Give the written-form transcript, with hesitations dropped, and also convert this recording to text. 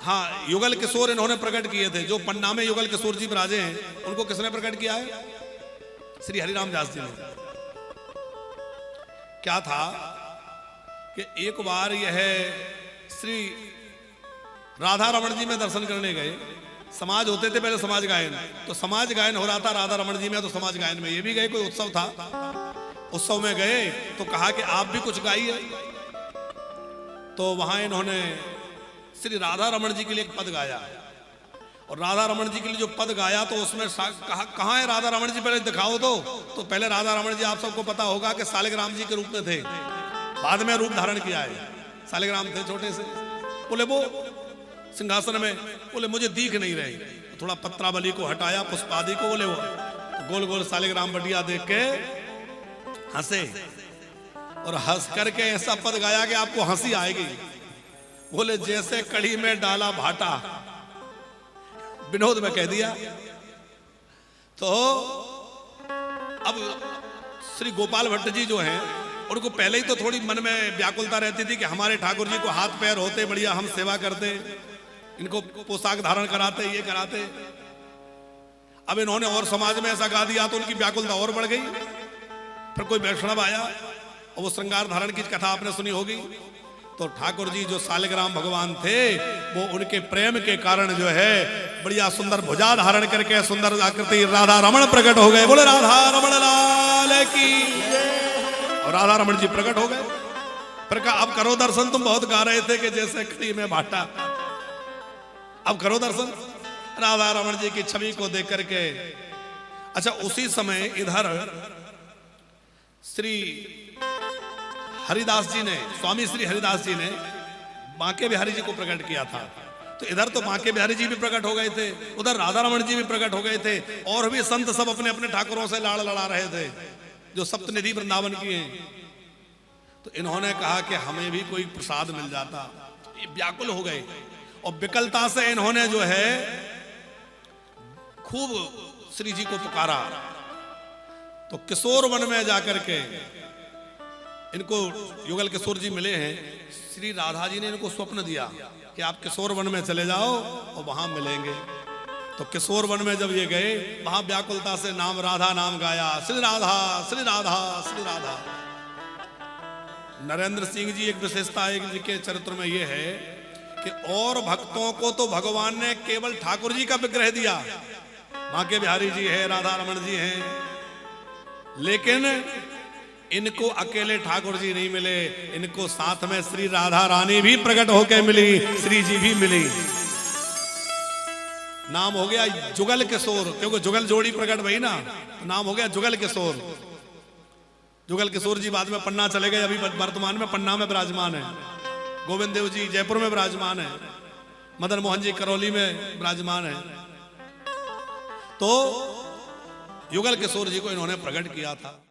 हाँ, युगल किशोर इन्होंने प्रकट किए थे। जो पन्ना में युगल किशोर जी विराजे हैं, उनको किसने प्रकट किया है? श्री हरिराम दास जी ने। क्या था कि एक बार यह श्री राधा रमण जी में दर्शन करने गए। समाज होते थे पहले, समाज गायन, तो समाज गायन हो रहा था राधा रमण जी में, तो समाज गायन में ये भी गए। कोई उत्सव था, उत्सव में गए तो कहा कि आप भी कुछ गाइए। तो वहां इन्होंने श्री राधा रमण जी के लिए एक पद गाया, और राधा रमण जी के लिए जो पद गाया तो उसमें कहाँ है राधा रमण जी, पहले दिखाओ। तो पहले राधा रमण जी, आप सबको पता होगा कि सालिग्राम जी के रूप में थे, बाद में रूप धारण किया है। सालिग्राम थे छोटे से, बोले वो सिंहासन में, बोले मुझे दिख नहीं रहे। थोड़ा पत्रावली को हटाया, पुष्पादि को, बोले वो तो गोल गोल सालिग्राम बढ़िया देख के हंसे, और हंस करके ऐसा पद गाया कि आपको हंसी आएगी। बोले जैसे कड़ी में डाला भाटा, विनोद में कह दिया। तो अब श्री गोपाल भट्ट जी जो हैं, उनको पहले ही तो थोड़ी मन में व्याकुलता रहती थी कि हमारे ठाकुर जी को हाथ पैर होते, बढ़िया हम सेवा करते, इनको पोशाक धारण कराते, ये कराते। अब इन्होंने और समाज में ऐसा गा दिया तो उनकी व्याकुलता और बढ़ गई। फिर कोई वैष्णव आया और वो श्रृंगार धारण की कथा आपने सुनी होगी। तो ठाकुर जी जो सालिग्राम भगवान थे, वो उनके प्रेम के कारण जो है बढ़िया सुंदर भुजा धारण करके सुंदर आकृति राधा रमण प्रकट हो गए। बोले राधा रमण लाल की। और राधा रमण जी प्रकट हो गए। फिर कहा अब करो दर्शन, तुम बहुत गा रहे थे कि जैसे कड़ी में भाटा, अब करो दर्शन राधा रमण जी की छवि को देख करके। अच्छा, उसी समय इधर श्री हरिदास जी ने, स्वामी श्री हरिदास जी ने बांके बिहारी जी को प्रकट किया था। तो इधर तो बांके बिहारी जी भी प्रकट हो गए थे, उधर राधा रमण जी भी प्रकट हो गए थे, और भी संत सब अपने अपने ठाकुरों से लाड़ लड़ा रहे थे जो सप्तनिधि वृंदावन की हैं। तो इन्होंने कहा कि हमें भी कोई प्रसाद मिल जाता। ये व्याकुल हो गए, और विकलता से इन्होंने जो है खूब श्री जी को पुकारा। तो किशोर वन में जाकर के इनको युगल किशोर जी मिले हैं। श्री राधा जी ने इनको स्वप्न दिया कि आप किशोर वन में चले जाओ और वहां मिलेंगे। तो किशोर वन में जब ये गए, वहां व्याकुलता से नाम राधा नाम गाया, श्री राधा श्री राधा श्री राधा। नरेंद्र सिंह जी, एक विशेषता के चरित्र में ये है कि और भक्तों को तो भगवान ने केवल ठाकुर जी का विग्रह दिया, बांके बिहारी जी है, राधा रमण जी हैं, लेकिन इनको अकेले ठाकुर जी नहीं मिले, इनको साथ में श्री राधा रानी भी प्रकट होकर मिली, श्री जी भी मिली। नाम हो गया जुगल किशोर, क्योंकि जुगल जोड़ी प्रकट भई ना, तो नाम हो गया जुगल किशोर। जुगल किशोर जी बाद में पन्ना चले गए, अभी वर्तमान में पन्ना में विराजमान है। गोविंद देव जी जयपुर में विराजमान है, मदन मोहन जी करौली में विराजमान है। तो युगल किशोर जी को इन्होंने प्रकट किया था।